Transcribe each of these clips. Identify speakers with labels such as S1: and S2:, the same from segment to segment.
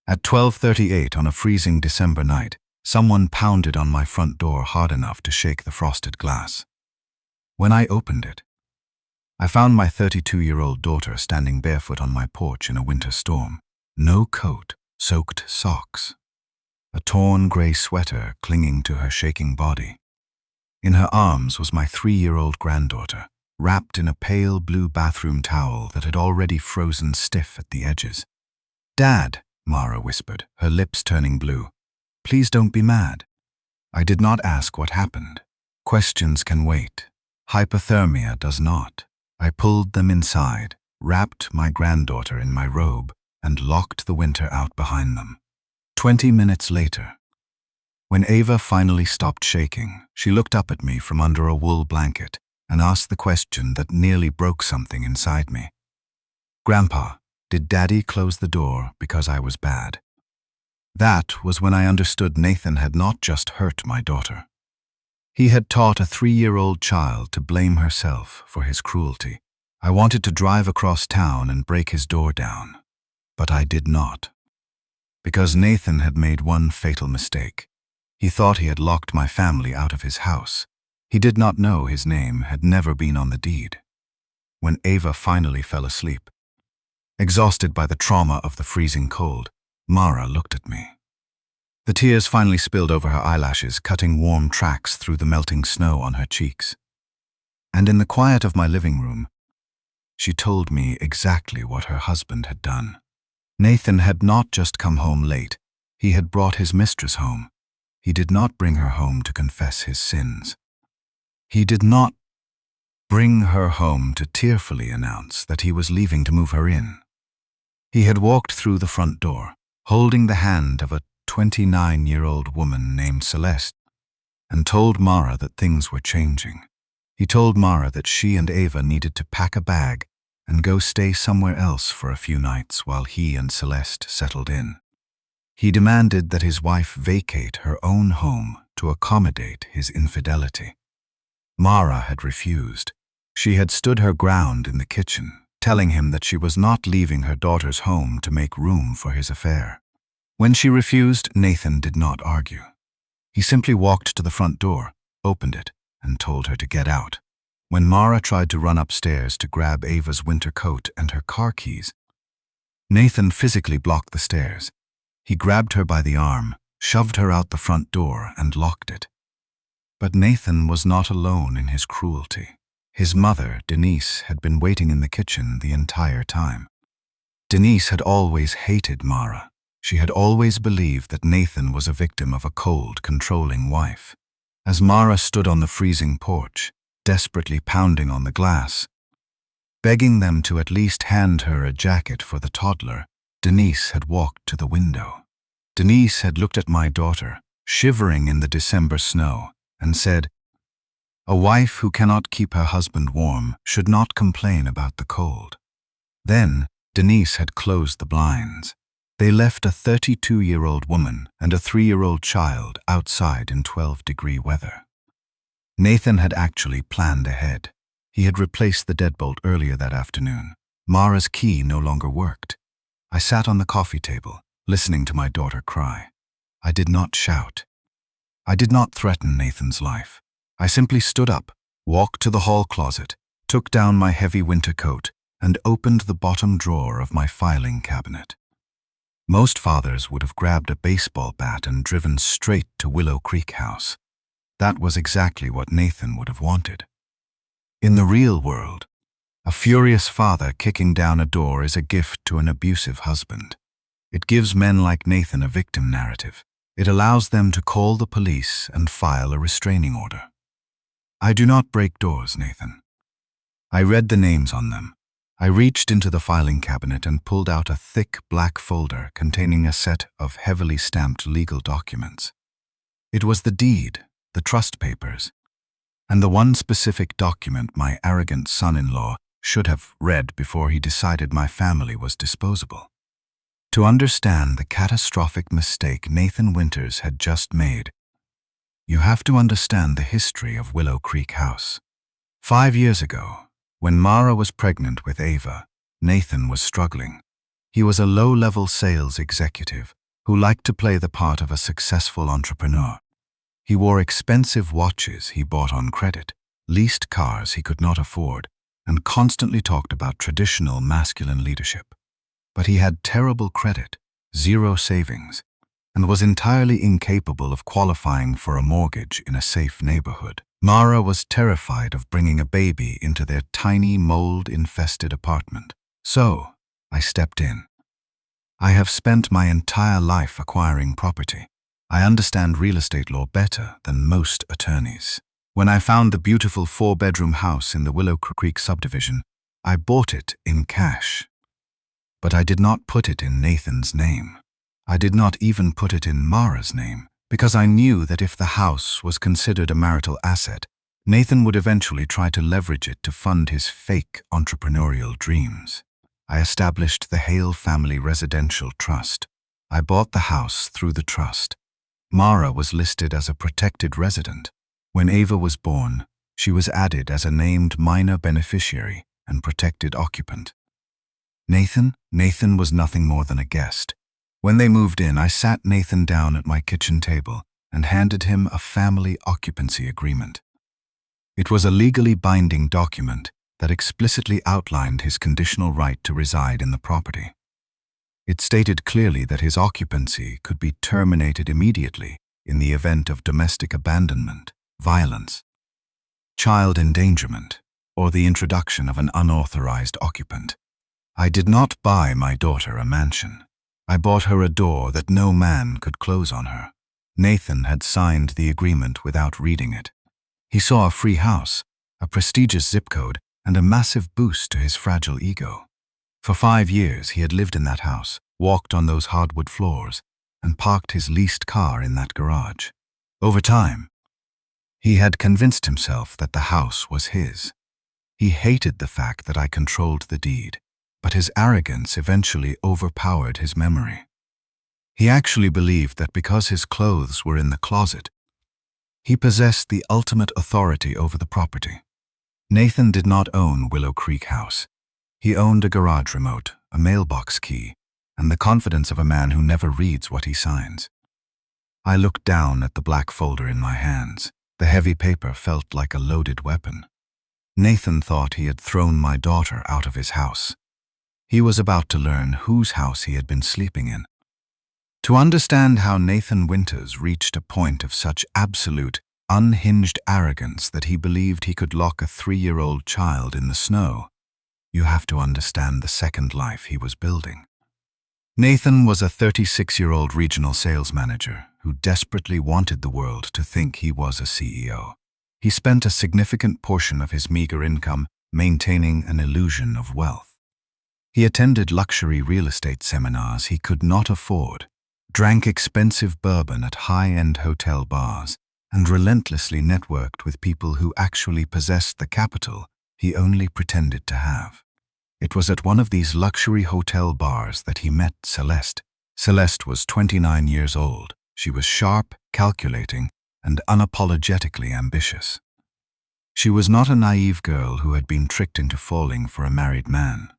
S1: At 12:38 on a freezing December night, someone pounded on my front door hard enough to shake the frosted glass. When I opened it, I found my 32-year-old daughter standing barefoot on my porch in a winter storm. No coat, soaked socks. A torn gray sweater clinging to her shaking body. In her arms was my 3-year-old granddaughter, wrapped in a pale blue bathroom towel that had already frozen stiff at the edges. "Dad," Mara whispered, her lips turning blue. "Please don't be mad." I did not ask what happened. Questions can wait. Hypothermia does not. I pulled them inside, wrapped my granddaughter in my robe, and locked the winter out behind them. 20 minutes later, when Ava finally stopped shaking, she looked up at me from under a wool blanket and asked the question that nearly broke something inside me. "Grandpa, did Daddy close the door because I was bad?" That was when I understood Nathan had not just hurt my daughter. He had taught a 3-year-old child to blame herself for his cruelty. I wanted to drive across town and break his door down, but I did not. Because Nathan had made one fatal mistake. He thought he had locked my family out of his house. He did not know his name had never been on the deed. When Ava finally fell asleep, exhausted by the trauma of the freezing cold, Mara looked at me. The tears finally spilled over her eyelashes, cutting warm tracks through the melting snow on her cheeks. And in the quiet of my living room, she told me exactly what her husband had done. Nathan had not just come home late. He had brought his mistress home. He did not bring her home to confess his sins. He did not bring her home to tearfully announce that he was leaving to move her in. He had walked through the front door, holding the hand of a 29-year-old woman named Celeste, and told Mara that things were changing. He told Mara that she and Ava needed to pack a bag and go stay somewhere else for a few nights while he and Celeste settled in. He demanded that his wife vacate her own home to accommodate his infidelity. Mara had refused. She had stood her ground in the kitchen, telling him that she was not leaving her daughter's home to make room for his affair. When she refused, Nathan did not argue. He simply walked to the front door, opened it, and told her to get out. When Mara tried to run upstairs to grab Ava's winter coat and her car keys, Nathan physically blocked the stairs. He grabbed her by the arm, shoved her out the front door, and locked it. But Nathan was not alone in his cruelty. His mother, Denise, had been waiting in the kitchen the entire time. Denise had always hated Mara. She had always believed that Nathan was a victim of a cold, controlling wife. As Mara stood on the freezing porch, desperately pounding on the glass, begging them to at least hand her a jacket for the toddler, Denise had walked to the window. Denise had looked at my daughter, shivering in the December snow, and said, "A wife who cannot keep her husband warm should not complain about the cold." Then Denise had closed the blinds. They left a 32-year-old woman and a 3-year-old child outside in 12-degree weather. Nathan had actually planned ahead. He had replaced the deadbolt earlier that afternoon. Mara's key no longer worked. I sat on the coffee table, listening to my daughter cry. I did not shout. I did not threaten Nathan's life. I simply stood up, walked to the hall closet, took down my heavy winter coat, and opened the bottom drawer of my filing cabinet. Most fathers would have grabbed a baseball bat and driven straight to Willow Creek House. That was exactly what Nathan would have wanted. In the real world, a furious father kicking down a door is a gift to an abusive husband. It gives men like Nathan a victim narrative. It allows them to call the police and file a restraining order. I do not break doors, Nathan. I read the names on them. I reached into the filing cabinet and pulled out a thick black folder containing a set of heavily stamped legal documents. It was the deed, the trust papers, and the one specific document my arrogant son-in-law should have read before he decided my family was disposable. To understand the catastrophic mistake Nathan Winters had just made, you have to understand the history of Willow Creek House. 5 years ago, when Mara was pregnant with Ava, Nathan was struggling. He was a low-level sales executive, who liked to play the part of a successful entrepreneur. He wore expensive watches he bought on credit, leased cars he could not afford, and constantly talked about traditional masculine leadership. But he had terrible credit, zero savings, and was entirely incapable of qualifying for a mortgage in a safe neighborhood. Mara was terrified of bringing a baby into their tiny, mold-infested apartment. So, I stepped in. I have spent my entire life acquiring property. I understand real estate law better than most attorneys. When I found the beautiful 4-bedroom house in the Willow Creek subdivision, I bought it in cash. But I did not put it in Nathan's name. I did not even put it in Mara's name, because I knew that if the house was considered a marital asset, Nathan would eventually try to leverage it to fund his fake entrepreneurial dreams. I established the Hale Family Residential Trust. I bought the house through the trust. Mara was listed as a protected resident. When Ava was born, she was added as a named minor beneficiary and protected occupant. Nathan was nothing more than a guest. When they moved in, I sat Nathan down at my kitchen table and handed him a family occupancy agreement. It was a legally binding document that explicitly outlined his conditional right to reside in the property. It stated clearly that his occupancy could be terminated immediately in the event of domestic abandonment, violence, child endangerment, or the introduction of an unauthorized occupant. I did not buy my daughter a mansion. I bought her a door that no man could close on her. Nathan had signed the agreement without reading it. He saw a free house, a prestigious zip code, and a massive boost to his fragile ego. For 5 years he had lived in that house, walked on those hardwood floors, and parked his leased car in that garage. Over time, he had convinced himself that the house was his. He hated the fact that I controlled the deed, but his arrogance eventually overpowered his memory. He actually believed that because his clothes were in the closet, he possessed the ultimate authority over the property. Nathan did not own Willow Creek House. He owned a garage remote, a mailbox key, and the confidence of a man who never reads what he signs. I looked down at the black folder in my hands. The heavy paper felt like a loaded weapon. Nathan thought he had thrown my daughter out of his house. He was about to learn whose house he had been sleeping in. To understand how Nathan Winters reached a point of such absolute, unhinged arrogance that he believed he could lock a 3-year-old child in the snow, you have to understand the second life he was building. Nathan was a 36-year-old regional sales manager who desperately wanted the world to think he was a CEO. He spent a significant portion of his meager income maintaining an illusion of wealth. He attended luxury real estate seminars he could not afford, drank expensive bourbon at high-end hotel bars, and relentlessly networked with people who actually possessed the capital he only pretended to have. It was at one of these luxury hotel bars that he met Celeste. Celeste was 29 years old. She was sharp, calculating, and unapologetically ambitious. She was not a naive girl who had been tricked into falling for a married man.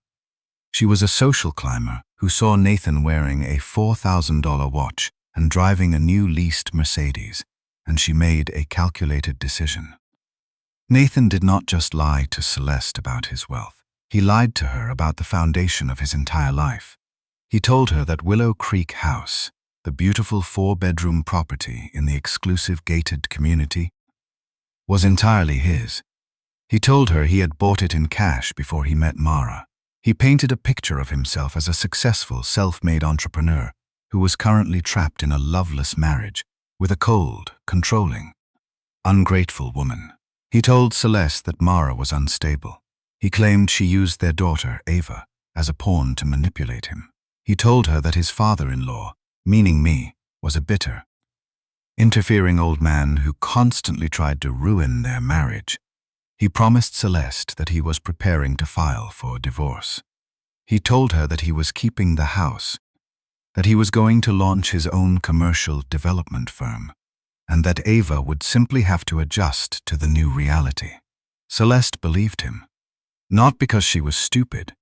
S1: She was a social climber who saw Nathan wearing a $4,000 watch and driving a new leased Mercedes, and she made a calculated decision. Nathan did not just lie to Celeste about his wealth. He lied to her about the foundation of his entire life. He told her that Willow Creek House, the beautiful 4-bedroom property in the exclusive gated community, was entirely his. He told her he had bought it in cash before he met Mara. He painted a picture of himself as a successful, self-made entrepreneur who was currently trapped in a loveless marriage with a cold, controlling, ungrateful woman. He told Celeste that Mara was unstable. He claimed she used their daughter, Ava, as a pawn to manipulate him. He told her that his father-in-law, meaning me, was a bitter, interfering old man who constantly tried to ruin their marriage. He promised Celeste that he was preparing to file for divorce. He told her that he was keeping the house, that he was going to launch his own commercial development firm, and that Ava would simply have to adjust to the new reality. Celeste believed him, not because she was stupid,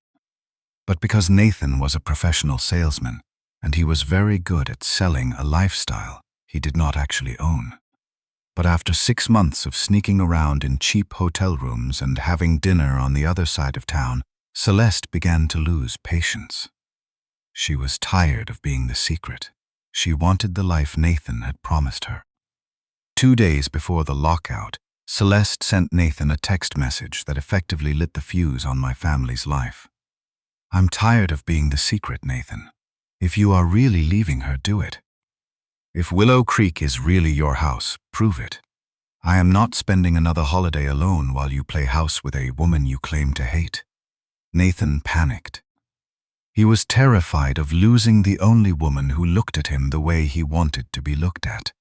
S1: but because Nathan was a professional salesman. and he was very good at selling a lifestyle he did not actually own. But after 6 months of sneaking around in cheap hotel rooms and having dinner on the other side of town, Celeste began to lose patience. She was tired of being the secret. She wanted the life Nathan had promised her. 2 days before the lockout, Celeste sent Nathan a text message that effectively lit the fuse on my family's life. "I'm tired of being the secret, Nathan. If you are really leaving her, do it. If Willow Creek is really your house, prove it. I am not spending another holiday alone while you play house with a woman you claim to hate." Nathan panicked. He was terrified of losing the only woman who looked at him the way he wanted to be looked at.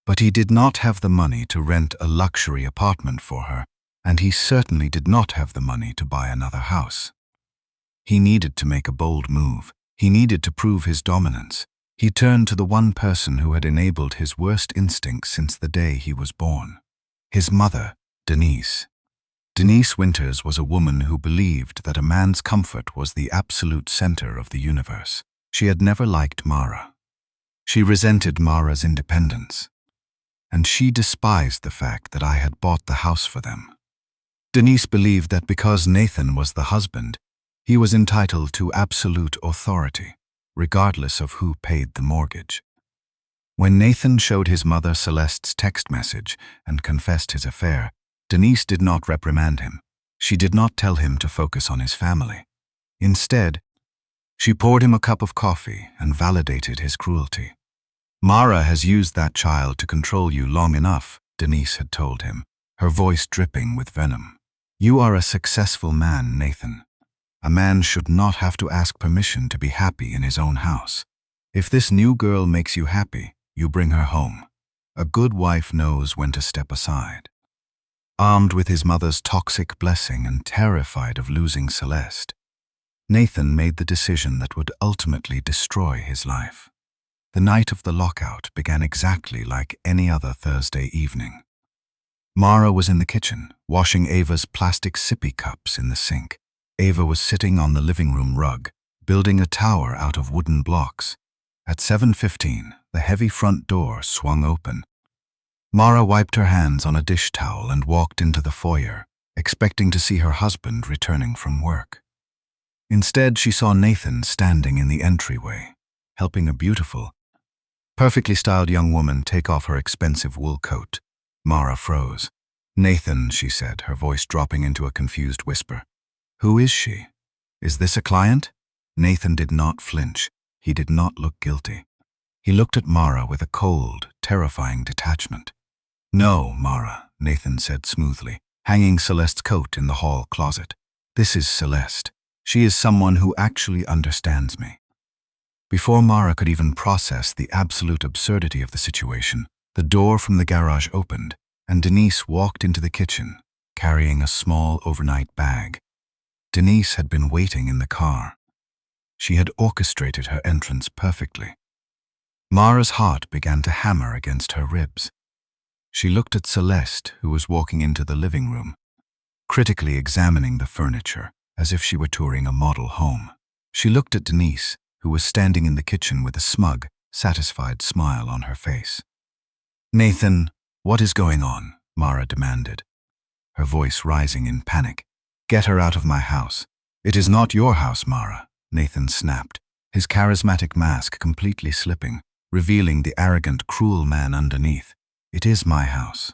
S1: But he did not have the money to rent a luxury apartment for her, and he certainly did not have the money to buy another house. He needed to make a bold move. He needed to prove his dominance. He turned to the one person who had enabled his worst instincts since the day he was born. His mother, Denise. Denise Winters was a woman who believed that a man's comfort was the absolute center of the universe. She had never liked Mara. She resented Mara's independence. And she despised the fact that I had bought the house for them. Denise believed that because Nathan was the husband, he was entitled to absolute authority, regardless of who paid the mortgage. When Nathan showed his mother Celeste's text message and confessed his affair, Denise did not reprimand him. She did not tell him to focus on his family. Instead, she poured him a cup of coffee and validated his cruelty. "Mara has used that child to control you long enough," Denise had told him, her voice dripping with venom. "You are a successful man, Nathan. A man should not have to ask permission to be happy in his own house. If this new girl makes you happy, you bring her home. A good wife knows when to step aside." Armed with his mother's toxic blessing and terrified of losing Celeste, Nathan made the decision that would ultimately destroy his life. The night of the lockout began exactly like any other Thursday evening. Mara was in the kitchen, washing Ava's plastic sippy cups in the sink. Ava was sitting on the living room rug, building a tower out of wooden blocks. At 7:15, the heavy front door swung open. Mara wiped her hands on a dish towel and walked into the foyer, expecting to see her husband returning from work. Instead, she saw Nathan standing in the entryway, helping a beautiful, perfectly styled young woman take off her expensive wool coat. Mara froze. "Nathan," she said, her voice dropping into a confused whisper. "Who is she? Is this a client?" Nathan did not flinch. He did not look guilty. He looked at Mara with a cold, terrifying detachment. "No, Mara," Nathan said smoothly, hanging Celeste's coat in the hall closet. "This is Celeste. She is someone who actually understands me." Before Mara could even process the absolute absurdity of the situation, the door from the garage opened, and Denise walked into the kitchen, carrying a small overnight bag. Denise had been waiting in the car. She had orchestrated her entrance perfectly. Mara's heart began to hammer against her ribs. She looked at Celeste, who was walking into the living room, critically examining the furniture, as if she were touring a model home. She looked at Denise, who was standing in the kitchen with a smug, satisfied smile on her face. "Nathan, what is going on?" Mara demanded, her voice rising in panic. "Get her out of my house." "It is not your house, Mara," Nathan snapped, his charismatic mask completely slipping, revealing the arrogant, cruel man underneath. "It is my house.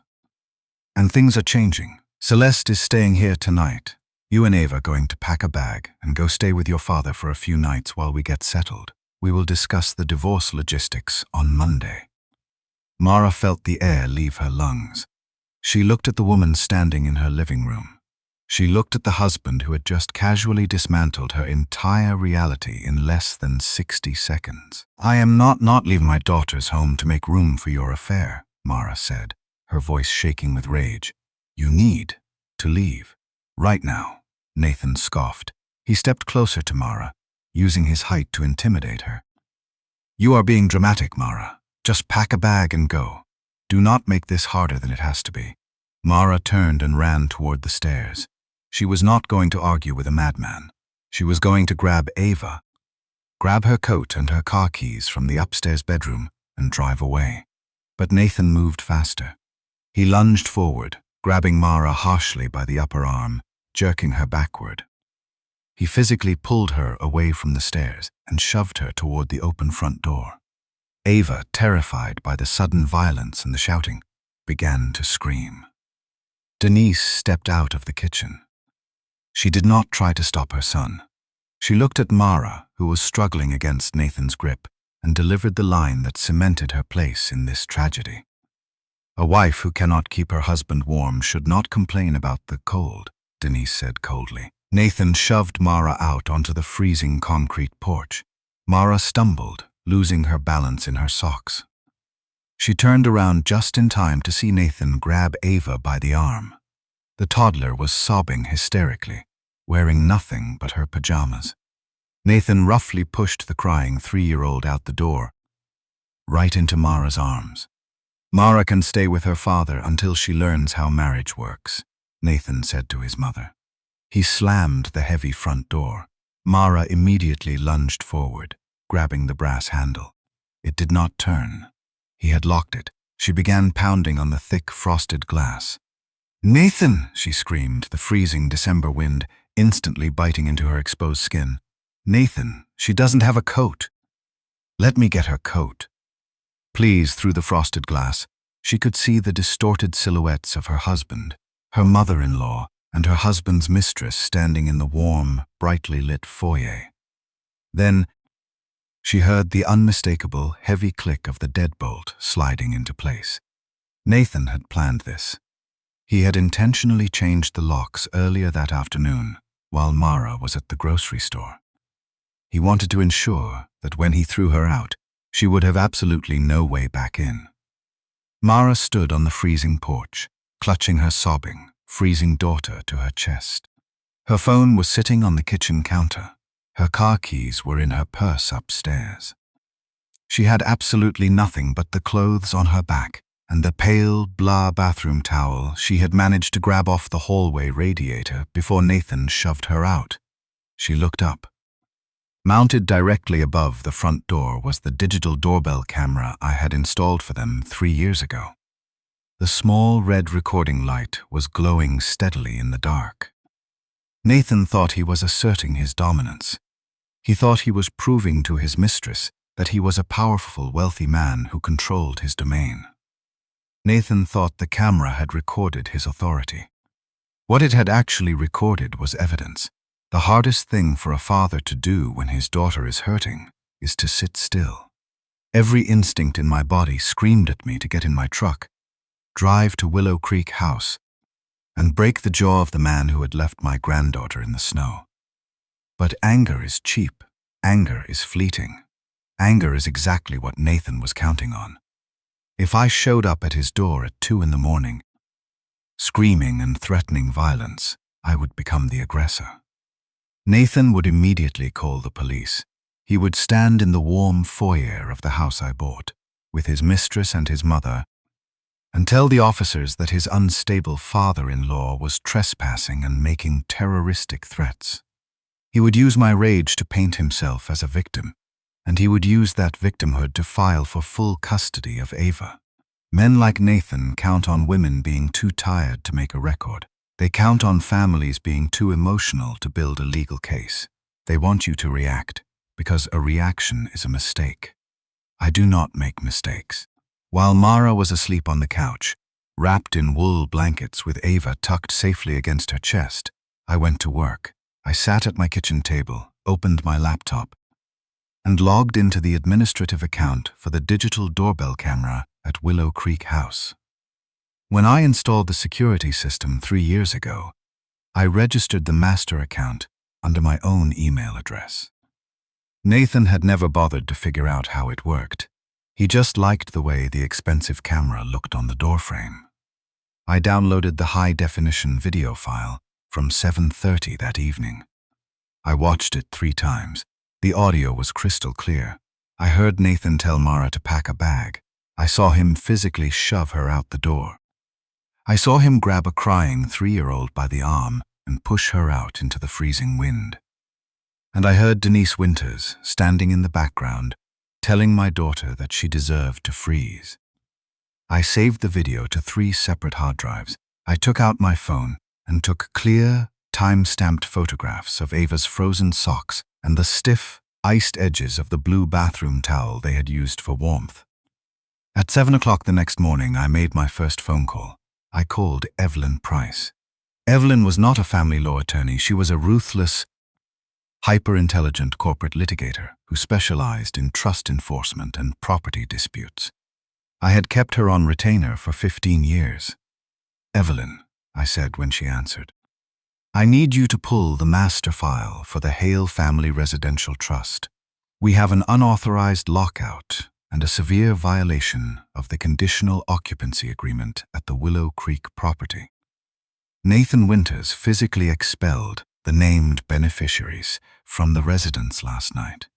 S1: And things are changing. Celeste is staying here tonight. You and Ava are going to pack a bag and go stay with your father for a few nights while we get settled. We will discuss the divorce logistics on Monday." Mara felt the air leave her lungs. She looked at the woman standing in her living room. She looked at the husband who had just casually dismantled her entire reality in less than 60 seconds. "I am not leaving my daughter's home to make room for your affair," Mara said, her voice shaking with rage. "You need to leave. Right now." Nathan scoffed. He stepped closer to Mara, using his height to intimidate her. "You are being dramatic, Mara. Just pack a bag and go. Do not make this harder than it has to be." Mara turned and ran toward the stairs. She was not going to argue with a madman. She was going to grab Ava, grab her coat and her car keys from the upstairs bedroom, and drive away. But Nathan moved faster. He lunged forward, grabbing Mara harshly by the upper arm, jerking her backward. He physically pulled her away from the stairs and shoved her toward the open front door. Ava, terrified by the sudden violence and the shouting, began to scream. Denise stepped out of the kitchen. She did not try to stop her son. She looked at Mara, who was struggling against Nathan's grip, and delivered the line that cemented her place in this tragedy. "A wife who cannot keep her husband warm should not complain about the cold," Denise said coldly. Nathan shoved Mara out onto the freezing concrete porch. Mara stumbled, losing her balance in her socks. She turned around just in time to see Nathan grab Ava by the arm. The toddler was sobbing hysterically, wearing nothing but her pajamas. Nathan roughly pushed the crying 3-year-old out the door, right into Mara's arms. "Mara can stay with her father until she learns how marriage works," Nathan said to his mother. He slammed the heavy front door. Mara immediately lunged forward, grabbing the brass handle. It did not turn. He had locked it. She began pounding on the thick, frosted glass. "Nathan!" she screamed, the freezing December wind instantly biting into her exposed skin. "Nathan, she doesn't have a coat." "Let me get her coat." Please, through the frosted glass, she could see the distorted silhouettes of her husband, her mother-in-law, and her husband's mistress standing in the warm, brightly lit foyer. Then she heard the unmistakable, heavy click of the deadbolt sliding into place. Nathan had planned this. He had intentionally changed the locks earlier that afternoon, while Mara was at the grocery store. He wanted to ensure that when he threw her out, she would have absolutely no way back in. Mara stood on the freezing porch, clutching her sobbing, freezing daughter to her chest. Her phone was sitting on the kitchen counter. Her car keys were in her purse upstairs. She had absolutely nothing but the clothes on her back and the pale, blah bathroom towel she had managed to grab off the hallway radiator before Nathan shoved her out. She looked up. Mounted directly above the front door was the digital doorbell camera I had installed for them 3 years ago. The small red recording light was glowing steadily in the dark. Nathan thought he was asserting his dominance. He thought he was proving to his mistress that he was a powerful, wealthy man who controlled his domain. Nathan thought the camera had recorded his authority. What it had actually recorded was evidence. The hardest thing for a father to do when his daughter is hurting is to sit still. Every instinct in my body screamed at me to get in my truck, drive to Willow Creek House, and break the jaw of the man who had left my granddaughter in the snow. But anger is cheap. Anger is fleeting. Anger is exactly what Nathan was counting on. If I showed up at his door at 2 in the morning, screaming and threatening violence, I would become the aggressor. Nathan would immediately call the police. He would stand in the warm foyer of the house I bought, with his mistress and his mother, and tell the officers that his unstable father-in-law was trespassing and making terroristic threats. He would use my rage to paint himself as a victim, and he would use that victimhood to file for full custody of Ava. Men like Nathan count on women being too tired to make a record. They count on families being too emotional to build a legal case. They want you to react, because a reaction is a mistake. I do not make mistakes. While Mara was asleep on the couch, wrapped in wool blankets with Ava tucked safely against her chest, I went to work. I sat at my kitchen table, opened my laptop, and logged into the administrative account for the digital doorbell camera at Willow Creek House. When I installed the security system 3 years ago, I registered the master account under my own email address. Nathan had never bothered to figure out how it worked. He just liked the way the expensive camera looked on the doorframe. I downloaded the high-definition video file from 7:30 that evening. I watched it 3 times. The audio was crystal clear. I heard Nathan tell Mara to pack a bag. I saw him physically shove her out the door. I saw him grab a crying 3-year-old by the arm and push her out into the freezing wind. And I heard Denise Winters, standing in the background, telling my daughter that she deserved to freeze. I saved the video to 3 separate hard drives. I took out my phone and took clear, time-stamped photographs of Ava's frozen socks and the stiff, iced edges of the blue bathroom towel they had used for warmth. At 7 o'clock the next morning, I made my first phone call. I called Evelyn Price. Evelyn was not a family law attorney. She was a ruthless, hyper-intelligent corporate litigator who specialized in trust enforcement and property disputes. I had kept her on retainer for 15 years. "Evelyn," I said when she answered, "I need you to pull the master file for the Hale Family Residential Trust. We have an unauthorized lockout and a severe violation of the conditional occupancy agreement at the Willow Creek property. Nathan Winters physically expelled the named beneficiaries from the residence last night.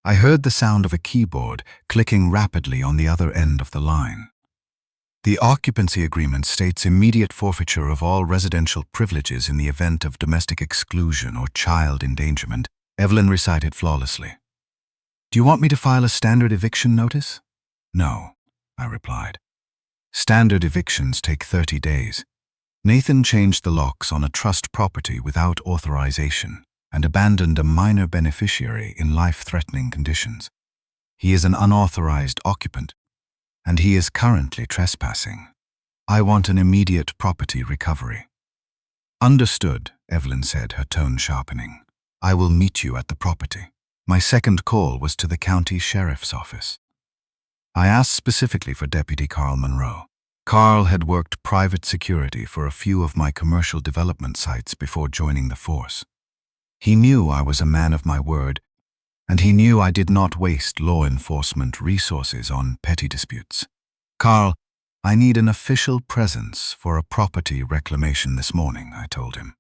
S1: I heard the sound of a keyboard clicking rapidly on the other end of the line. The occupancy agreement states immediate forfeiture of all residential privileges in the event of domestic exclusion or child endangerment," Evelyn recited flawlessly. "Do you want me to file a standard eviction notice?" "No," I replied. "Standard evictions take 30 days. Nathan changed the locks on a trust property without authorization and abandoned a minor beneficiary in life-threatening conditions. He is an unauthorized occupant, and he is currently trespassing. I want an immediate property recovery." "Understood," Evelyn said, her tone sharpening. "I will meet you at the property." My second call was to the county sheriff's office. I asked specifically for Deputy Carl Monroe. Carl had worked private security for a few of my commercial development sites before joining the force. He knew I was a man of my word, and he knew I did not waste law enforcement resources on petty disputes. "Carl, I need an official presence for a property reclamation this morning," I told him.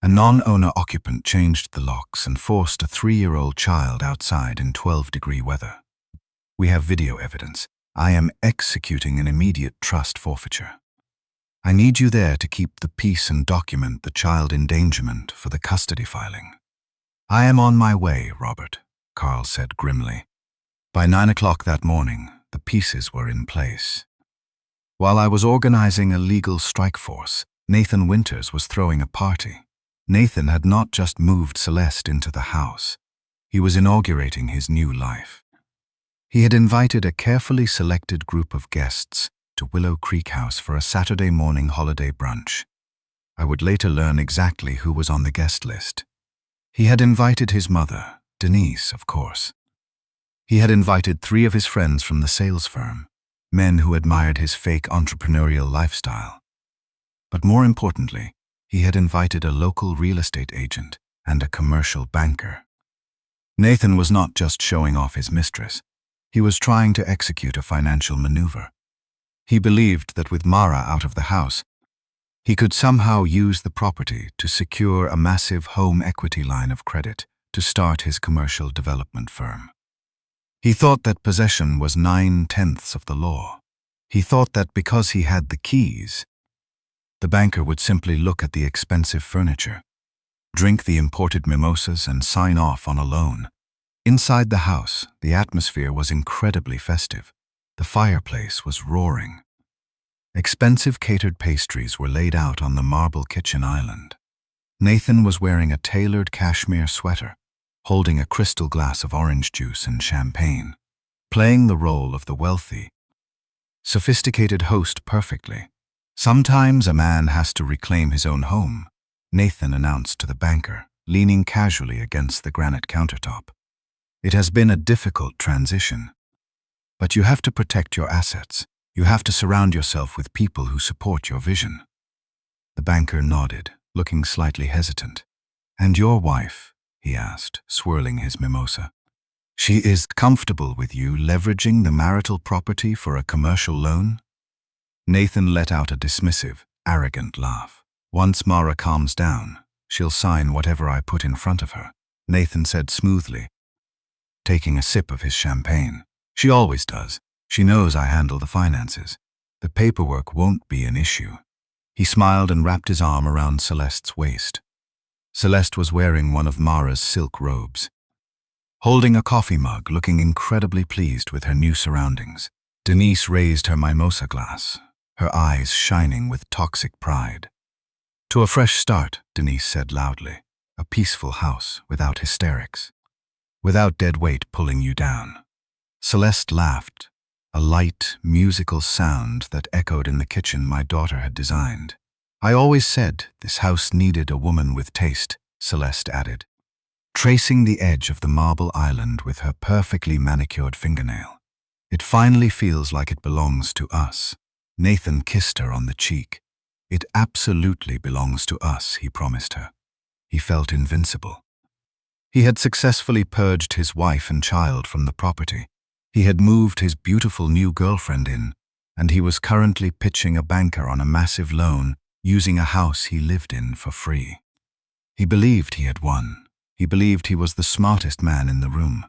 S1: A non-owner occupant changed the locks and forced a 3-year-old child outside in 12-degree weather. "We have video evidence. I am executing an immediate trust forfeiture. I need you there to keep the peace and document the child endangerment for the custody filing." "I am on my way, Robert," Carl said grimly. By 9 o'clock that morning, the pieces were in place. While I was organizing a legal strike force, Nathan Winters was throwing a party. Nathan had not just moved Celeste into the house. He was inaugurating his new life. He had invited a carefully selected group of guests to Willow Creek House for a Saturday morning holiday brunch. I would later learn exactly who was on the guest list. He had invited his mother, Denise, of course. He had invited 3 of his friends from the sales firm, men who admired his fake entrepreneurial lifestyle. But more importantly, he had invited a local real estate agent and a commercial banker. Nathan was not just showing off his mistress. He was trying to execute a financial maneuver. He believed that with Mara out of the house, he could somehow use the property to secure a massive home equity line of credit to start his commercial development firm. He thought that possession was 9/10 of the law. He thought that because he had the keys, the banker would simply look at the expensive furniture, drink the imported mimosas, and sign off on a loan. Inside the house, the atmosphere was incredibly festive. The fireplace was roaring. Expensive catered pastries were laid out on the marble kitchen island. Nathan was wearing a tailored cashmere sweater, holding a crystal glass of orange juice and champagne, playing the role of the wealthy, sophisticated host perfectly. "Sometimes a man has to reclaim his own home," Nathan announced to the banker, leaning casually against the granite countertop. "It has been a difficult transition. But you have to protect your assets. You have to surround yourself with people who support your vision." The banker nodded, looking slightly hesitant. "And your wife?" he asked, swirling his mimosa. "She is comfortable with you leveraging the marital property for a commercial loan?" Nathan let out a dismissive, arrogant laugh. "Once Mara calms down, she'll sign whatever I put in front of her," Nathan said smoothly, taking a sip of his champagne. "She always does. She knows I handle the finances. The paperwork won't be an issue." He smiled and wrapped his arm around Celeste's waist. Celeste was wearing one of Mara's silk robes, holding a coffee mug, looking incredibly pleased with her new surroundings. Denise raised her mimosa glass, her eyes shining with toxic pride. "To a fresh start," Denise said loudly. "A peaceful house, without hysterics. Without dead weight pulling you down." Celeste laughed, a light, musical sound that echoed in the kitchen my daughter had designed. "I always said this house needed a woman with taste," Celeste added, tracing the edge of the marble island with her perfectly manicured fingernail. "It finally feels like it belongs to us." Nathan kissed her on the cheek. "It absolutely belongs to us," he promised her. He felt invincible. He had successfully purged his wife and child from the property. He had moved his beautiful new girlfriend in, and he was currently pitching a banker on a massive loan using a house he lived in for free. He believed he had won. He believed he was the smartest man in the room.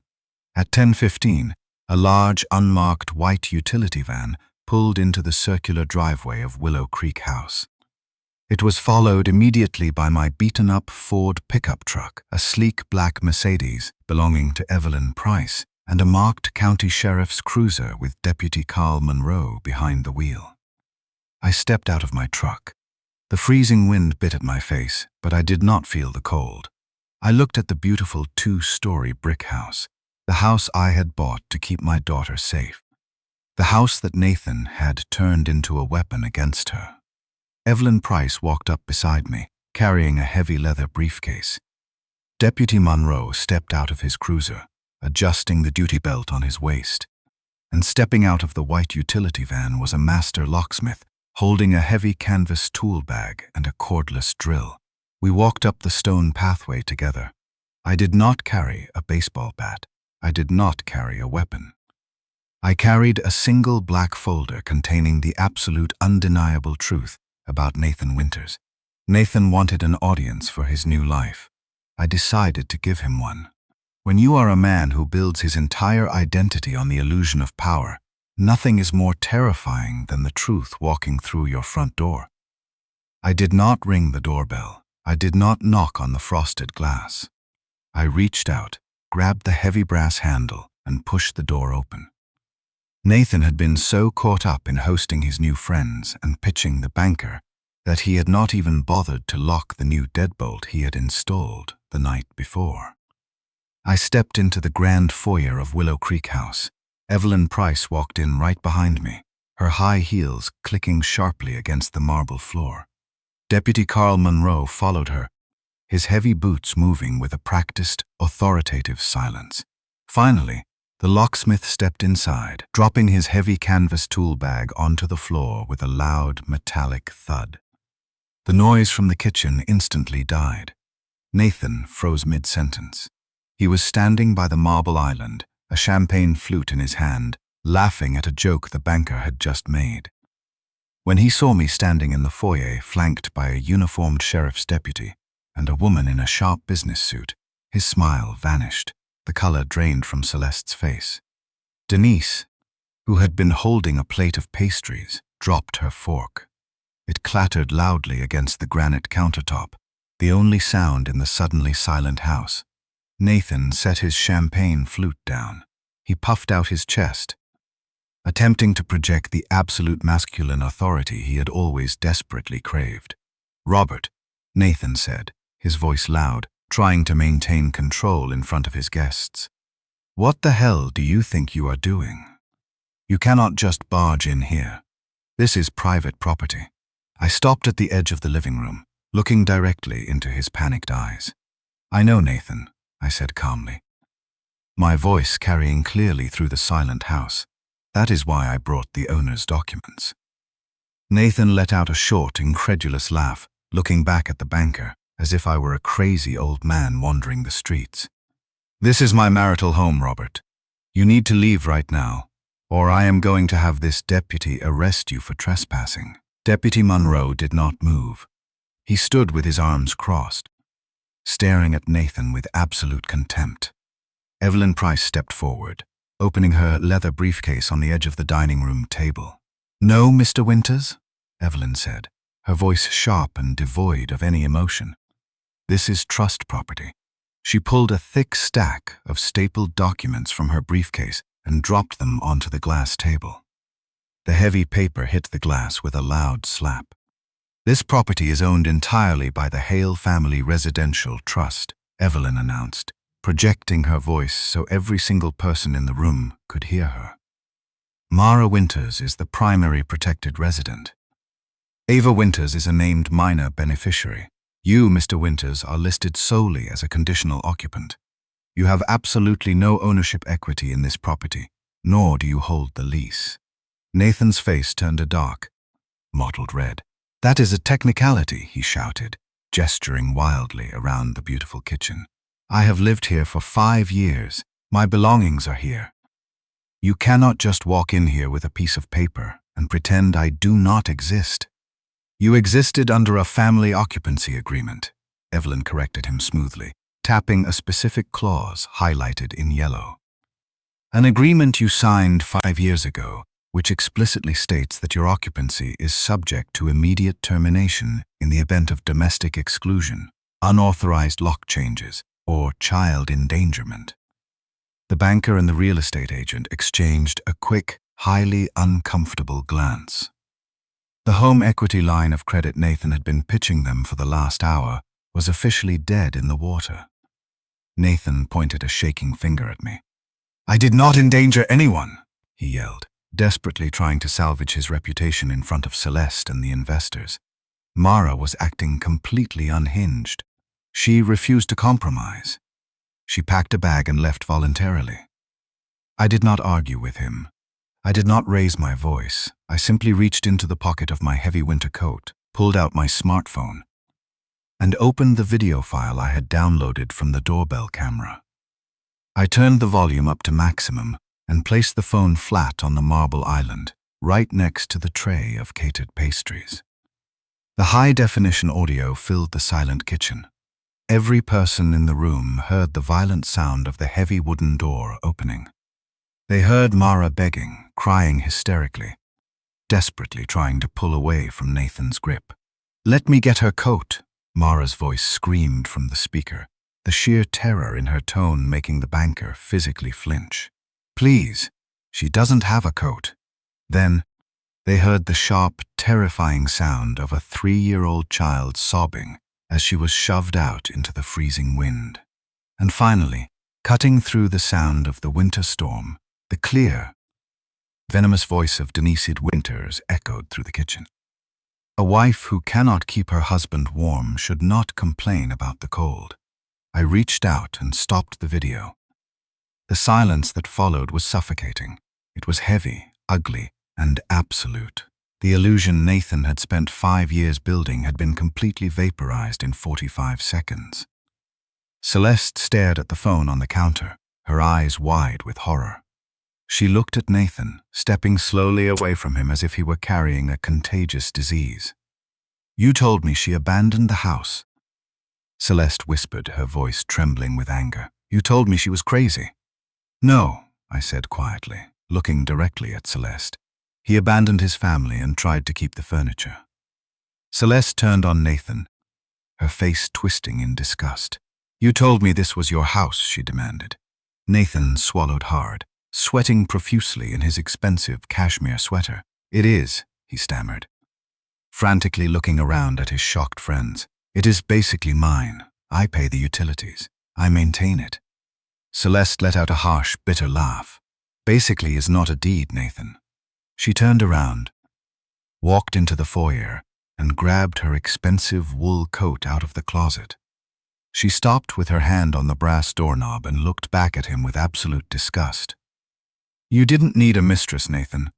S1: At 10:15, a large, unmarked white utility van pulled into the circular driveway of Willow Creek House. It was followed immediately by my beaten-up Ford pickup truck, a sleek black Mercedes belonging to Evelyn Price, and a marked county sheriff's cruiser with Deputy Carl Monroe behind the wheel. I stepped out of my truck. The freezing wind bit at my face, but I did not feel the cold. I looked at the beautiful 2-story brick house, the house I had bought to keep my daughter safe, the house that Nathan had turned into a weapon against her. Evelyn Price walked up beside me, carrying a heavy leather briefcase. Deputy Monroe stepped out of his cruiser, adjusting the duty belt on his waist, and stepping out of the white utility van was a master locksmith, holding a heavy canvas tool bag and a cordless drill. We walked up the stone pathway together. I did not carry a baseball bat. I did not carry a weapon. I carried a single black folder containing the absolute undeniable truth about Nathan Winters. Nathan wanted an audience for his new life. I decided to give him one. When you are a man who builds his entire identity on the illusion of power, nothing is more terrifying than the truth walking through your front door. I did not ring the doorbell. I did not knock on the frosted glass. I reached out, grabbed the heavy brass handle, and pushed the door open. Nathan had been so caught up in hosting his new friends and pitching the banker that he had not even bothered to lock the new deadbolt he had installed the night before. I stepped into the grand foyer of Willow Creek House. Evelyn Price walked in right behind me, her high heels clicking sharply against the marble floor. Deputy Carl Monroe followed her, his heavy boots moving with a practiced, authoritative silence. Finally, the locksmith stepped inside, dropping his heavy canvas tool bag onto the floor with a loud, metallic thud. The noise from the kitchen instantly died. Nathan froze mid-sentence. He was standing by the marble island, a champagne flute in his hand, laughing at a joke the banker had just made. When he saw me standing in the foyer, flanked by a uniformed sheriff's deputy and a woman in a sharp business suit, his smile vanished, the color drained from Celeste's face. Denise, who had been holding a plate of pastries, dropped her fork. It clattered loudly against the granite countertop, the only sound in the suddenly silent house. Nathan set his champagne flute down. He puffed out his chest, attempting to project the absolute masculine authority he had always desperately craved. "Robert," Nathan said, his voice loud, trying to maintain control in front of his guests. "What the hell do you think you are doing? You cannot just barge in here. This is private property." I stopped at the edge of the living room, looking directly into his panicked eyes. "I know, Nathan," I said calmly, my voice carrying clearly through the silent house. "That is why I brought the owner's documents." Nathan let out a short, incredulous laugh, looking back at the banker, as if I were a crazy old man wandering the streets. "This is my marital home, Robert. You need to leave right now, or I am going to have this deputy arrest you for trespassing." Deputy Monroe did not move. He stood with his arms crossed, staring at Nathan with absolute contempt. Evelyn Price stepped forward, opening her leather briefcase on the edge of the dining room table. "No, Mr. Winters," Evelyn said, her voice sharp and devoid of any emotion. This is trust property. She pulled a thick stack of stapled documents from her briefcase and dropped them onto the glass table. The heavy paper hit the glass with a loud slap. This property is owned entirely by the Hale Family Residential Trust, Evelyn announced, projecting her voice so every single person in the room could hear her. Mara Winters is the primary protected resident. Ava Winters is a named minor beneficiary. You, Mr. Winters, are listed solely as a conditional occupant. You have absolutely no ownership equity in this property, nor do you hold the lease. Nathan's face turned a dark, mottled red. That is a technicality, he shouted, gesturing wildly around the beautiful kitchen. I have lived here for 5 years. My belongings are here. You cannot just walk in here with a piece of paper and pretend I do not exist. You existed under a family occupancy agreement, Evelyn corrected him smoothly, tapping a specific clause highlighted in yellow. An agreement you signed 5 years ago, which explicitly states that your occupancy is subject to immediate termination in the event of domestic exclusion, unauthorized lock changes, or child endangerment. The banker and the real estate agent exchanged a quick, highly uncomfortable glance. The home equity line of credit Nathan had been pitching them for the last hour was officially dead in the water. Nathan pointed a shaking finger at me. I did not endanger anyone, he yelled, desperately trying to salvage his reputation in front of Celeste and the investors. Mara was acting completely unhinged. She refused to compromise. She packed a bag and left voluntarily. I did not argue with him. I did not raise my voice. I simply reached into the pocket of my heavy winter coat, pulled out my smartphone, and opened the video file I had downloaded from the doorbell camera. I turned the volume up to maximum and placed the phone flat on the marble island, right next to the tray of catered pastries. The high-definition audio filled the silent kitchen. Every person in the room heard the violent sound of the heavy wooden door opening. They heard Mara begging, crying hysterically, desperately trying to pull away from Nathan's grip. Let me get her coat, Mara's voice screamed from the speaker, the sheer terror in her tone making the banker physically flinch. Please, she doesn't have a coat. Then, they heard the sharp, terrifying sound of a 3-year-old child sobbing as she was shoved out into the freezing wind. And finally, cutting through the sound of the winter storm, the clear, venomous voice of Denise Winters echoed through the kitchen. A wife who cannot keep her husband warm should not complain about the cold. I reached out and stopped the video. The silence that followed was suffocating. It was heavy, ugly, and absolute. The illusion Nathan had spent 5 years building had been completely vaporized in 45 seconds. Celeste stared at the phone on the counter, her eyes wide with horror. She looked at Nathan, stepping slowly away from him as if he were carrying a contagious disease. You told me she abandoned the house. Celeste whispered, her voice trembling with anger. You told me she was crazy. No, I said quietly, looking directly at Celeste. He abandoned his family and tried to keep the furniture. Celeste turned on Nathan, her face twisting in disgust. You told me this was your house, she demanded. Nathan swallowed hard, sweating profusely in his expensive cashmere sweater. It is, he stammered, frantically looking around at his shocked friends. It is basically mine. I pay the utilities. I maintain it. Celeste let out a harsh, bitter laugh. Basically is not a deed, Nathan. She turned around, walked into the foyer, and grabbed her expensive wool coat out of the closet. She stopped with her hand on the brass doorknob and looked back at him with absolute disgust. You didn't need a mistress, Nathan,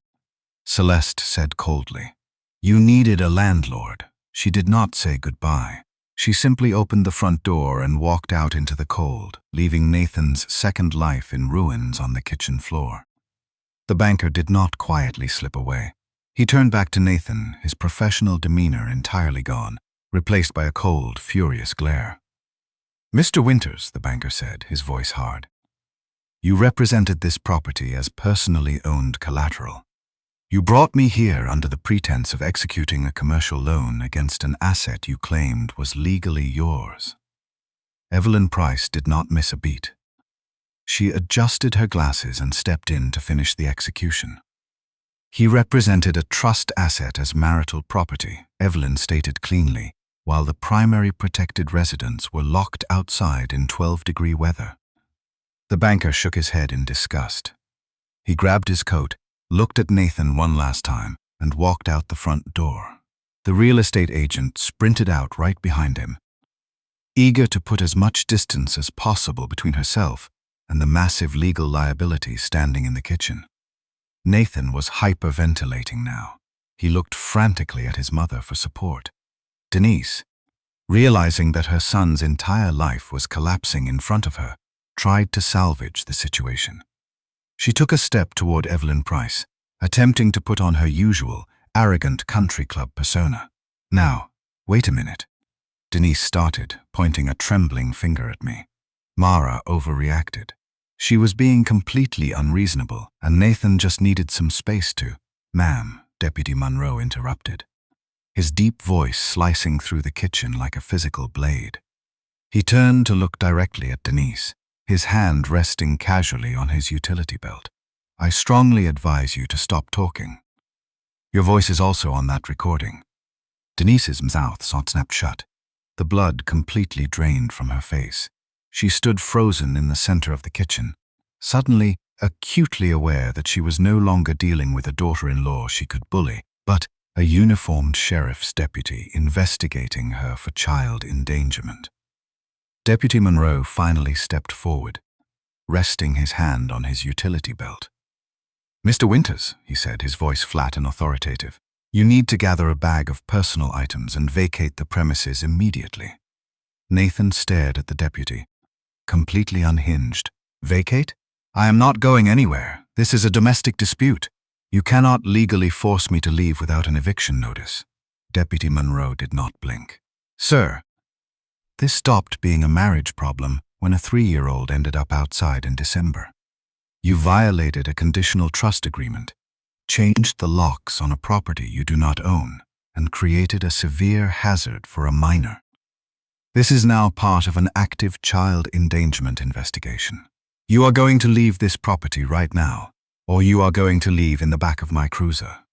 S1: Celeste said coldly. You needed a landlord. She did not say goodbye. She simply opened the front door and walked out into the cold, leaving Nathan's second life in ruins on the kitchen floor. The banker did not quietly slip away. He turned back to Nathan, his professional demeanor entirely gone, replaced by a cold, furious glare. Mr. Winters, the banker said, his voice hard. You represented this property as personally owned collateral. You brought me here under the pretense of executing a commercial loan against an asset you claimed was legally yours. Evelyn Price did not miss a beat. She adjusted her glasses and stepped in to finish the execution. He represented a trust asset as marital property, Evelyn stated cleanly, while the primary protected residents were locked outside in 12-degree weather. The banker shook his head in disgust. He grabbed his coat, looked at Nathan one last time, and walked out the front door. The real estate agent sprinted out right behind him, eager to put as much distance as possible between herself and the massive legal liability standing in the kitchen. Nathan was hyperventilating now. He looked frantically at his mother for support. Denise, realizing that her son's entire life was collapsing in front of her, tried to salvage the situation. She took a step toward Evelyn Price, attempting to put on her usual, arrogant country club persona. "Now, wait a minute," Denise started, pointing a trembling finger at me. Mara overreacted. She was being completely unreasonable, and Nathan just needed some space to. "Ma'am," Deputy Monroe interrupted, his deep voice slicing through the kitchen like a physical blade. He turned to look directly at Denise, his hand resting casually on his utility belt. "I strongly advise you to stop talking. Your voice is also on that recording." Denise's mouth snapped shut, the blood completely drained from her face. She stood frozen in the center of the kitchen, suddenly acutely aware that she was no longer dealing with a daughter-in-law she could bully, but a uniformed sheriff's deputy investigating her for child endangerment. Deputy Monroe finally stepped forward, resting his hand on his utility belt. "Mr. Winters," he said, his voice flat and authoritative, "you need to gather a bag of personal items and vacate the premises immediately." Nathan stared at the deputy, completely unhinged. "Vacate? I am not going anywhere. This is a domestic dispute. You cannot legally force me to leave without an eviction notice." Deputy Monroe did not blink. "Sir, this stopped being a marriage problem when a 3-year-old ended up outside in December. You violated a conditional trust agreement, changed the locks on a property you do not own, and created a severe hazard for a minor. This is now part of an active child endangerment investigation. You are going to leave this property right now, or you are going to leave in the back of my cruiser.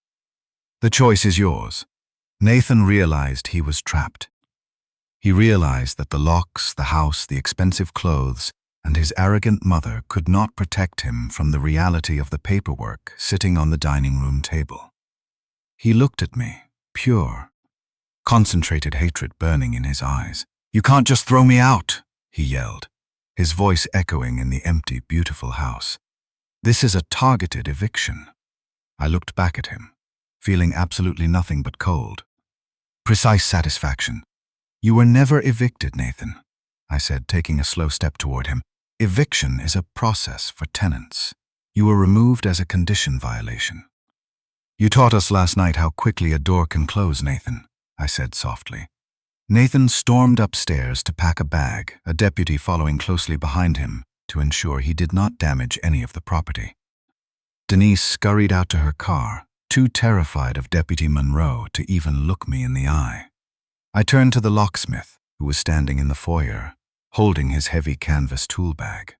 S1: The choice is yours." Nathan realized he was trapped. He realized that the locks, the house, the expensive clothes, and his arrogant mother could not protect him from the reality of the paperwork sitting on the dining room table. He looked at me, pure, concentrated hatred burning in his eyes. "You can't just throw me out," he yelled, his voice echoing in the empty, beautiful house. "This is a targeted eviction." I looked back at him, feeling absolutely nothing but cold, precise satisfaction. "You were never evicted, Nathan," I said, taking a slow step toward him. "Eviction is a process for tenants. You were removed as a condition violation." "You taught us last night how quickly a door can close, Nathan," I said softly. Nathan stormed upstairs to pack a bag, a deputy following closely behind him to ensure he did not damage any of the property. Denise scurried out to her car, too terrified of Deputy Monroe to even look me in the eye. I turned to the locksmith, who was standing in the foyer, holding his heavy canvas tool bag.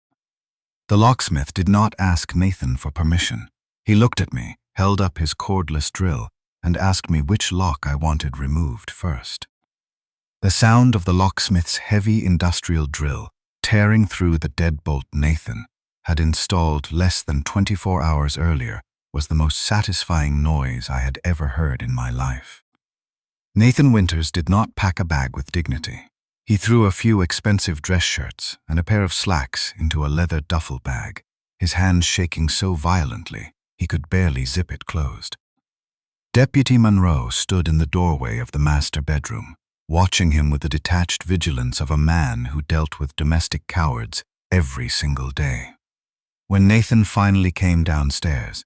S1: The locksmith did not ask Nathan for permission. He looked at me, held up his cordless drill, and asked me which lock I wanted removed first. The sound of the locksmith's heavy industrial drill tearing through the deadbolt Nathan had installed less than 24 hours earlier was the most satisfying noise I had ever heard in my life. Nathan Winters did not pack a bag with dignity. He threw a few expensive dress shirts and a pair of slacks into a leather duffel bag, his hands shaking so violently he could barely zip it closed. Deputy Monroe stood in the doorway of the master bedroom, watching him with the detached vigilance of a man who dealt with domestic cowards every single day. When Nathan finally came downstairs,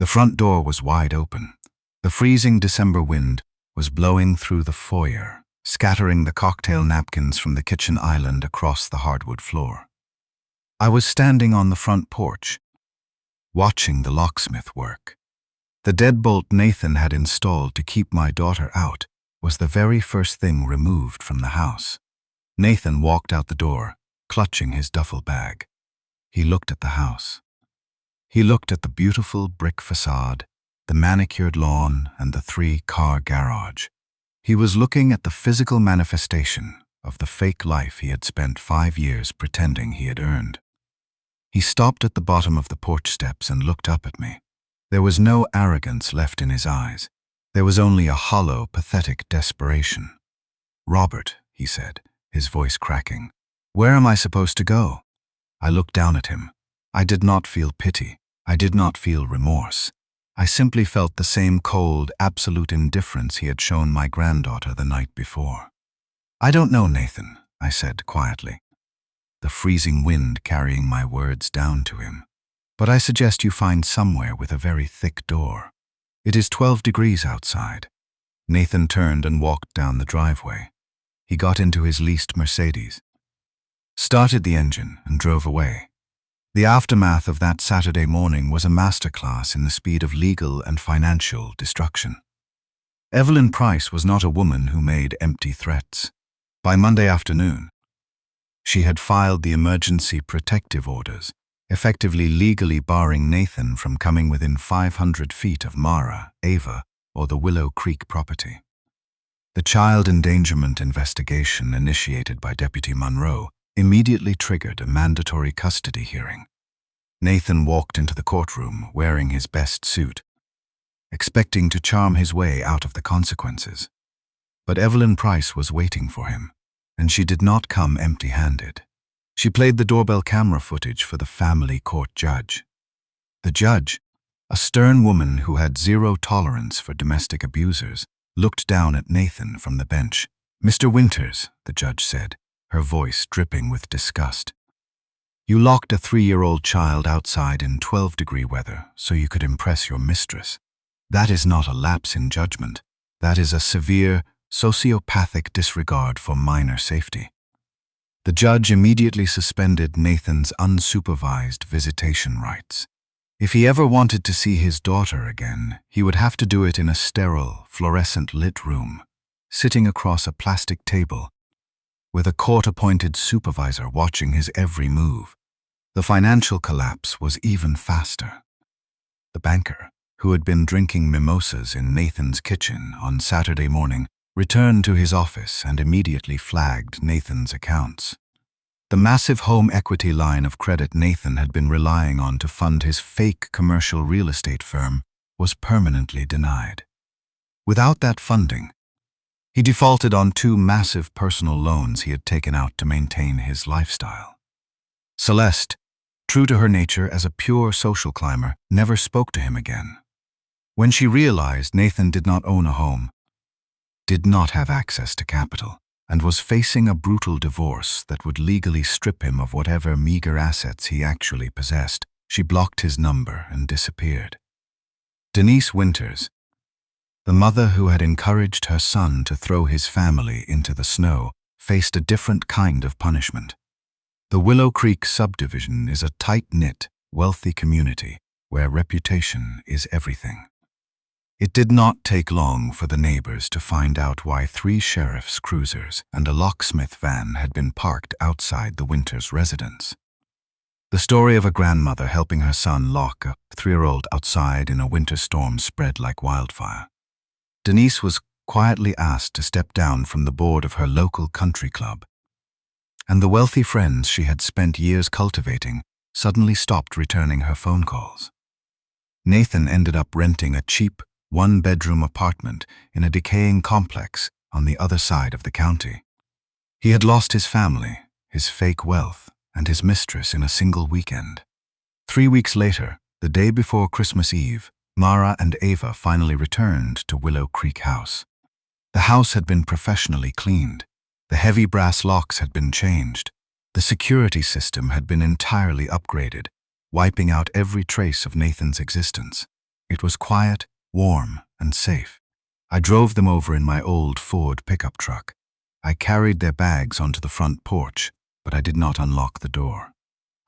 S1: the front door was wide open. The freezing December wind was blowing through the foyer, scattering the cocktail napkins from the kitchen island across the hardwood floor. I was standing on the front porch, watching the locksmith work. The deadbolt Nathan had installed to keep my daughter out was the very first thing removed from the house. Nathan walked out the door, clutching his duffel bag. He looked at the house. He looked at the beautiful brick facade, the manicured lawn, and the 3-car garage. He was looking at the physical manifestation of the fake life he had spent 5 years pretending he had earned. He stopped at the bottom of the porch steps and looked up at me. There was no arrogance left in his eyes. There was only a hollow, pathetic desperation. "Robert," he said, his voice cracking, "where am I supposed to go?" I looked down at him. I did not feel pity. I did not feel remorse. I simply felt the same cold, absolute indifference he had shown my granddaughter the night before. "I don't know, Nathan," I said quietly, the freezing wind carrying my words down to him. "But I suggest you find somewhere with a very thick door. It is 12 degrees outside." Nathan turned and walked down the driveway. He got into his leased Mercedes, started the engine, and drove away. The aftermath of that Saturday morning was a masterclass in the speed of legal and financial destruction. Evelyn Price was not a woman who made empty threats. By Monday afternoon, she had filed the emergency protective orders, effectively legally barring Nathan from coming within 500 feet of Mara, Ava, or the Willow Creek property. The child endangerment investigation initiated by Deputy Monroe immediately triggered a mandatory custody hearing. Nathan walked into the courtroom wearing his best suit, expecting to charm his way out of the consequences. But Evelyn Price was waiting for him, and she did not come empty-handed. She played the doorbell camera footage for the family court judge. The judge, a stern woman who had zero tolerance for domestic abusers, looked down at Nathan from the bench. "Mr. Winters," the judge said, her voice dripping with disgust, "you locked a 3-year-old child outside in 12-degree weather so you could impress your mistress. That is not a lapse in judgment. That is a severe, sociopathic disregard for minor safety." The judge immediately suspended Nathan's unsupervised visitation rights. If he ever wanted to see his daughter again, he would have to do it in a sterile, fluorescent-lit room, sitting across a plastic table, with a court-appointed supervisor watching his every move. The financial collapse was even faster. The banker, who had been drinking mimosas in Nathan's kitchen on Saturday morning, returned to his office and immediately flagged Nathan's accounts. The massive home equity line of credit Nathan had been relying on to fund his fake commercial real estate firm was permanently denied. Without that funding, he defaulted on 2 massive personal loans he had taken out to maintain his lifestyle. Celeste, true to her nature as a pure social climber, never spoke to him again. When she realized Nathan did not own a home, did not have access to capital, and was facing a brutal divorce that would legally strip him of whatever meager assets he actually possessed, she blocked his number and disappeared. Denise Winters, the mother who had encouraged her son to throw his family into the snow, faced a different kind of punishment. The Willow Creek subdivision is a tight-knit, wealthy community where reputation is everything. It did not take long for the neighbors to find out why 3 sheriff's cruisers and a locksmith van had been parked outside the Winters residence. The story of a grandmother helping her son lock a 3-year-old outside in a winter storm spread like wildfire. Denise was quietly asked to step down from the board of her local country club, and the wealthy friends she had spent years cultivating suddenly stopped returning her phone calls. Nathan ended up renting a cheap, 1-bedroom apartment in a decaying complex on the other side of the county. He had lost his family, his fake wealth, and his mistress in a single weekend. 3 weeks later, the day before Christmas Eve, Mara and Ava finally returned to Willow Creek House. The house had been professionally cleaned. The heavy brass locks had been changed. The security system had been entirely upgraded, wiping out every trace of Nathan's existence. It was quiet, warm, and safe. I drove them over in my old Ford pickup truck. I carried their bags onto the front porch, but I did not unlock the door.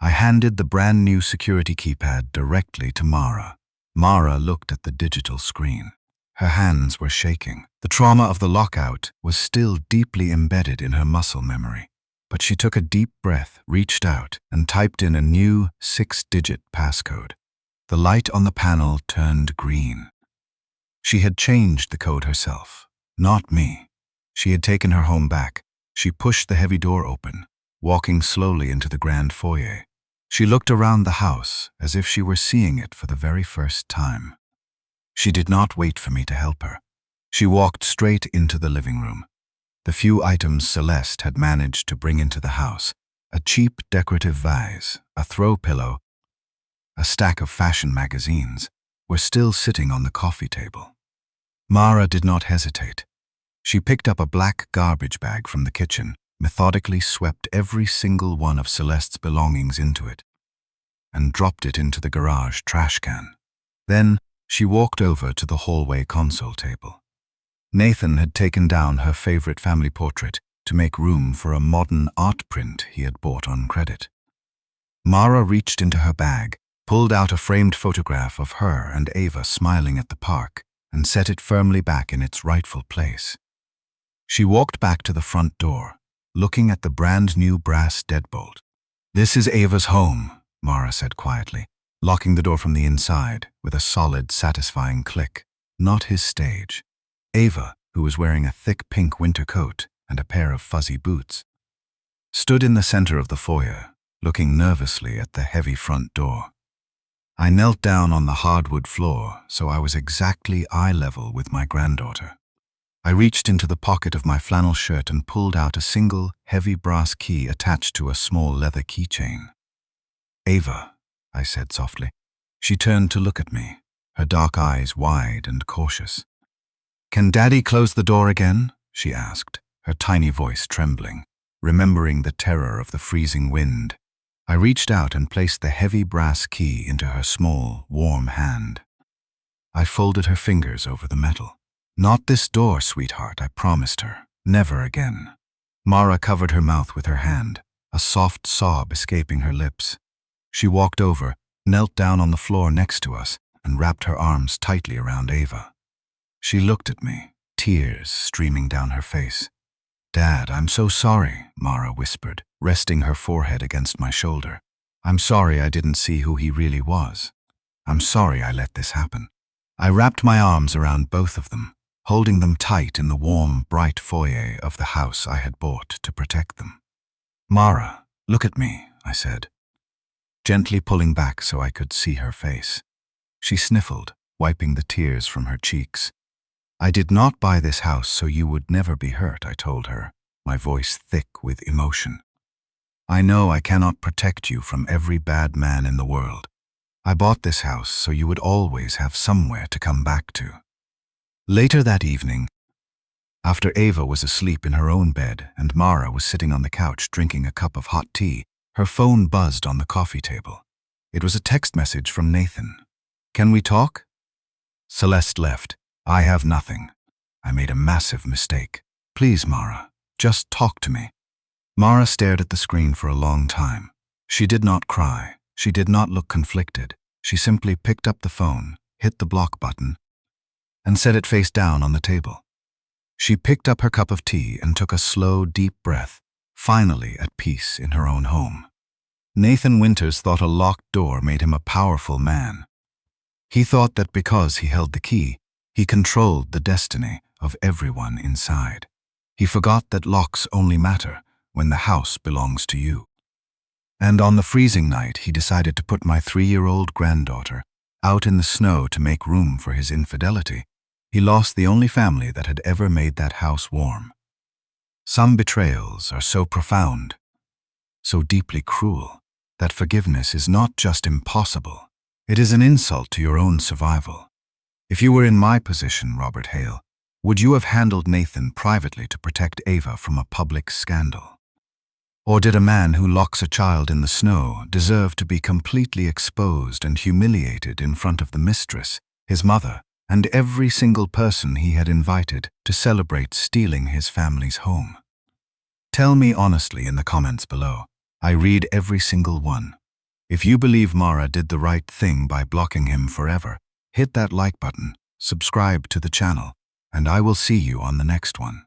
S1: I handed the brand new security keypad directly to Mara. Mara looked at the digital screen. Her hands were shaking. The trauma of the lockout was still deeply embedded in her muscle memory. but she took a deep breath, reached out, and typed in a new 6-digit passcode. The light on the panel turned green. She had changed the code herself, not me. She had taken her home back. She pushed the heavy door open, walking slowly into the grand foyer. She looked around the house as if she were seeing it for the very first time. She did not wait for me to help her. She walked straight into the living room. The few items Celeste had managed to bring into the house, a cheap decorative vase, a throw pillow, a stack of fashion magazines, were still sitting on the coffee table. Mara did not hesitate. She picked up a black garbage bag from the kitchen, methodically swept every single one of Celeste's belongings into it, and dropped it into the garage trash can. Then she walked over to the hallway console table. Nathan had taken down her favorite family portrait to make room for a modern art print he had bought on credit. Mara reached into her bag, pulled out a framed photograph of her and Ava smiling at the park, and set it firmly back in its rightful place. She walked back to the front door, looking at the brand-new brass deadbolt. "This is Ava's home," Mara said quietly, locking the door from the inside with a solid, satisfying click. Not his stage. Ava, who was wearing a thick pink winter coat and a pair of fuzzy boots, stood in the center of the foyer, looking nervously at the heavy front door. I knelt down on the hardwood floor so I was exactly eye level with my granddaughter. I reached into the pocket of my flannel shirt and pulled out a single, heavy brass key attached to a small leather keychain. "Ava," I said softly. She turned to look at me, her dark eyes wide and cautious. "Can Daddy close the door again?" she asked, her tiny voice trembling, remembering the terror of the freezing wind. I reached out and placed the heavy brass key into her small, warm hand. I folded her fingers over the metal. "Not this door, sweetheart," I promised her. "Never again." Mara covered her mouth with her hand, a soft sob escaping her lips. She walked over, knelt down on the floor next to us, and wrapped her arms tightly around Ava. She looked at me, tears streaming down her face. "Dad, I'm so sorry," Mara whispered, resting her forehead against my shoulder. "I'm sorry I didn't see who he really was. I'm sorry I let this happen." I wrapped my arms around both of them, holding them tight in the warm, bright foyer of the house I had bought to protect them. "Mara, look at me," I said, gently pulling back so I could see her face. She sniffled, wiping the tears from her cheeks. "I did not buy this house so you would never be hurt," I told her, my voice thick with emotion. "I know I cannot protect you from every bad man in the world. I bought this house so you would always have somewhere to come back to." Later that evening, after Ava was asleep in her own bed and Mara was sitting on the couch drinking a cup of hot tea, her phone buzzed on the coffee table. It was a text message from Nathan. "Can we talk?" Celeste left. "I have nothing. I made a massive mistake. Please, Mara, just talk to me." Mara stared at the screen for a long time. She did not cry. She did not look conflicted. She simply picked up the phone, hit the block button, and set it face down on the table. She picked up her cup of tea and took a slow, deep breath, finally at peace in her own home. Nathan Winters thought a locked door made him a powerful man. He thought that because he held the key, he controlled the destiny of everyone inside. He forgot that locks only matter when the house belongs to you. And on the freezing night, he decided to put my 3-year-old granddaughter out in the snow to make room for his infidelity. He lost the only family that had ever made that house warm. Some betrayals are so profound, so deeply cruel, that forgiveness is not just impossible, it is an insult to your own survival. If you were in my position, Robert Hale, would you have handled Nathan privately to protect Ava from a public scandal? Or did a man who locks a child in the snow deserve to be completely exposed and humiliated in front of the mistress, his mother, and every single person he had invited to celebrate stealing his family's home? Tell me honestly in the comments below. I read every single one. If you believe Mara did the right thing by blocking him forever, hit that like button, subscribe to the channel, and I will see you on the next one.